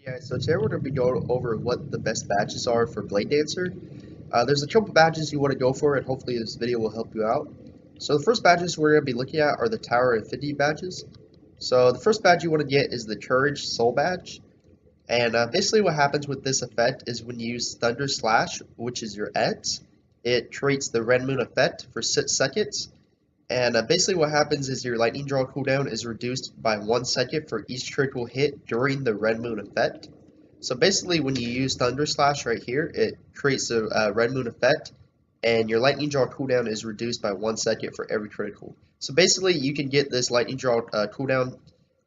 Yeah, so today we're going to be going over what the best badges are for Blade Dancer. There's a couple badges you want to go for, and hopefully this video will help you out. So the first badges we're going to be looking at are the Tower Affinity badges. So the first badge you want to get is the Courage Soul badge. And basically what happens with this effect is when you use Thunder Slash, which is your ETS, it creates the Red Moon effect for 6 seconds. And basically what happens is your lightning draw cooldown is reduced by 1 second for each critical hit during the Red Moon effect. So basically when you use Thunder Slash right here, it creates a Red Moon effect, and your lightning draw cooldown is reduced by 1 second for every critical. So basically you can get this lightning draw cooldown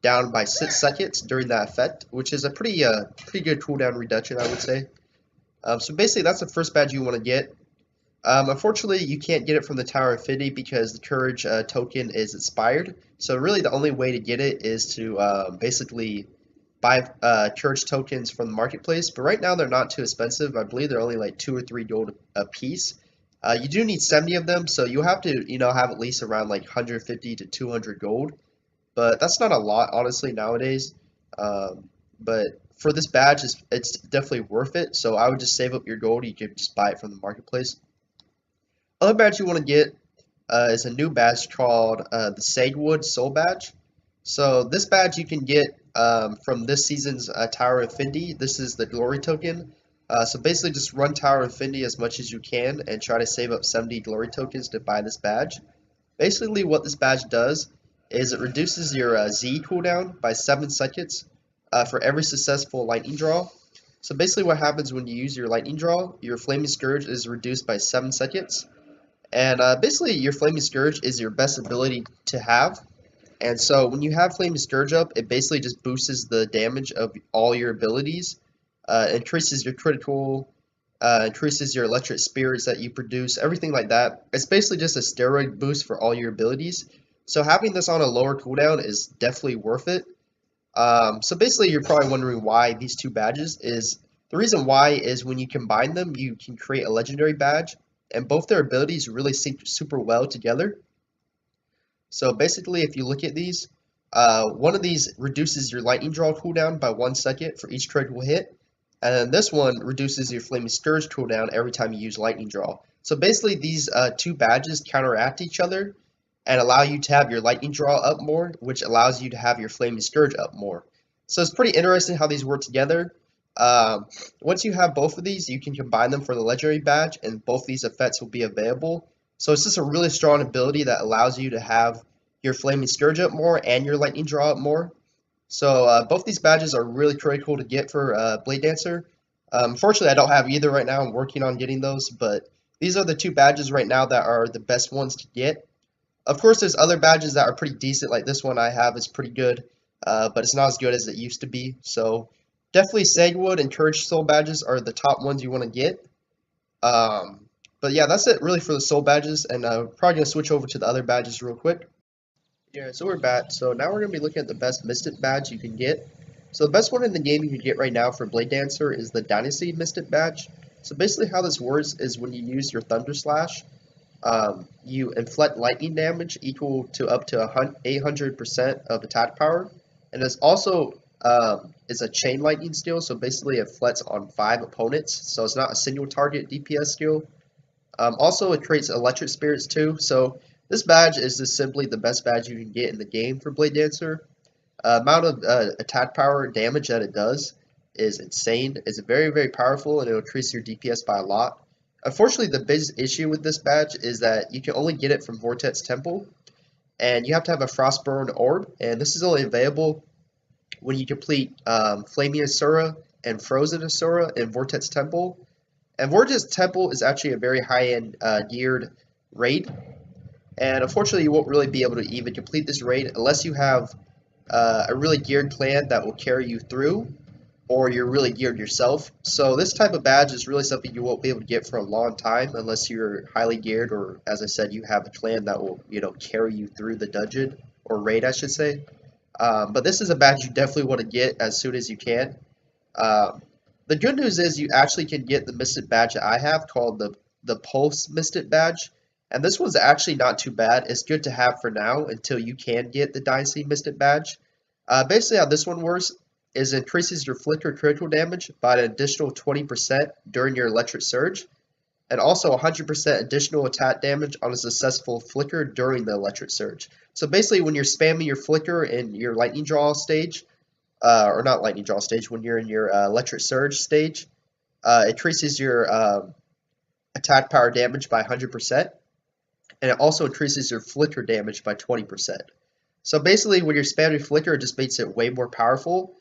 down by 6 seconds during that effect, which is a pretty good cooldown reduction, I would say. So basically that's the first badge you want to get. Unfortunately, you can't get it from the Tower of Affinity because the Courage token is expired. So really the only way to get it is to basically buy Courage tokens from the marketplace. But right now they're not too expensive. I believe they're only like 2 or 3 gold a piece. You do need 70 of them, so you have to have at least around like 150 to 200 gold. But that's not a lot, honestly, nowadays. But for this badge, it's definitely worth it. So I would just save up your gold. You could just buy it from the marketplace. Other badge you want to get is a new badge called the Sagewood Soul badge. So this badge you can get from this season's Tower of Affinity. This is the glory token. So basically just run Tower of Affinity as much as you can and try to save up 70 glory tokens to buy this badge. Basically what this badge does is it reduces your Z cooldown by 7 seconds for every successful lightning draw. So basically what happens when you use your lightning draw, your Flaming Scourge is reduced by 7 seconds. And basically your Flaming Scourge is your best ability to have. And so when you have Flaming Scourge up, it basically just boosts the damage of all your abilities, increases your critical, increases your electric spirits that you produce, everything like that. It's basically just a steroid boost for all your abilities. So having this on a lower cooldown is definitely worth it. So basically you're probably wondering why these two badges is. The reason why is when you combine them, you can create a legendary badge, and both their abilities really sync super well together. So basically, if you look at these, one of these reduces your lightning draw cooldown by 1 second for each critical hit, and then this one reduces your Flaming Scourge cooldown every time you use lightning draw. So basically, these two badges counteract each other and allow you to have your lightning draw up more, which allows you to have your Flaming Scourge up more. So it's pretty interesting how these work together. Once you have both of these, you can combine them for the legendary badge, and both these effects will be available. So it's just a really strong ability that allows you to have your Flaming Scourge up more and your lightning draw up more. So both these badges are really critical to get for Blade Dancer. Unfortunately, I don't have either right now. I'm working on getting those, but these are the two badges right now that are the best ones to get. Of course, there's other badges that are pretty decent, like this one I have is pretty good, but it's not as good as it used to be. So definitely Sagewood and Courage Soul badges are the top ones you want to get. But yeah, that's it really for the soul badges, and probably going to switch over to the other badges real quick. Yeah, so we're back. So now we're going to be looking at the best Mystic badge you can get. So the best one in the game you can get right now for Blade Dancer is the Dynasty Mystic badge. So basically how this works is when you use your Thunder Slash, you inflict lightning damage equal to up to 800% of attack power. And it's also is a chain lightning skill, so basically it inflicts on 5 opponents. So it's not a single target DPS skill. Also, it creates electric spirits too. So this badge is just simply the best badge you can get in the game for Blade Dancer. Amount of attack power damage that it does is insane. It's very powerful, and it'll increase your DPS by a lot. Unfortunately, the biggest issue with this badge is that you can only get it from Vortex Temple, and you have to have a Frostburn Orb, and this is only available when you complete Flaming Asura and Frozen Asura in Vortex Temple. And Vortex Temple is actually a very high-end geared raid, and unfortunately you won't really be able to even complete this raid unless you have a really geared clan that will carry you through, or you're really geared yourself. So this type of badge is really something you won't be able to get for a long time unless you're highly geared, or as I said, you have a clan that will carry you through the dungeon, or raid I should say. But this is a badge you definitely want to get as soon as you can. The good news is you actually can get the Mystic badge that I have called the Pulse Mystic badge. And this one's actually not too bad. It's good to have for now until you can get the Dynasty Mystic badge. Basically how this one works is it increases your flicker critical damage by an additional 20% during your electric surge, and also 100% additional attack damage on a successful flicker during the electric surge. So basically, when you're spamming your flicker in your lightning draw stage, or not lightning draw stage, when you're in your electric surge stage, it increases your attack power damage by 100%, and it also increases your flicker damage by 20%. So basically, when you're spamming flicker, it just makes it way more powerful.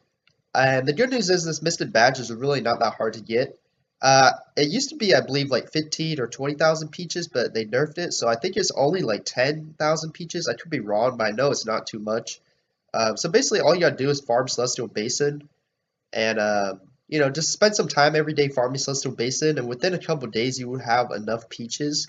And the good news is this Misted Badge is really not that hard to get. It used to be, I believe, like 15 or 20,000 peaches, but they nerfed it, so I think it's only like 10,000 peaches. I could be wrong, but I know it's not too much. So basically, all you gotta do is farm Celestial Basin, and just spend some time every day farming Celestial Basin, and within a couple days, you will have enough peaches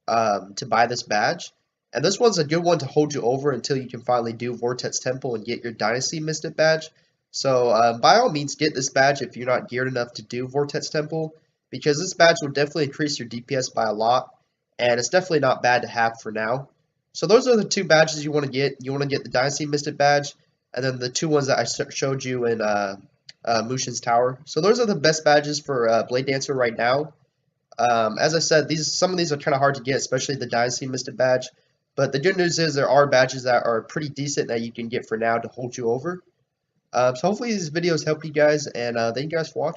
to buy this badge. And this one's a good one to hold you over until you can finally do Vortex Temple and get your Dynasty Mystic badge. So by all means, get this badge if you're not geared enough to do Vortex Temple, because this badge will definitely increase your DPS by a lot, and it's definitely not bad to have for now. So those are the two badges you want to get. You want to get the Dynasty Mystic badge, and then the two ones that I showed you in Mushin's Tower. So those are the best badges for Blade Dancer right now. As I said, some of these are kind of hard to get, especially the Dynasty Mystic badge. But the good news is there are badges that are pretty decent that you can get for now to hold you over. So hopefully these videos help you guys, and thank you guys for watching.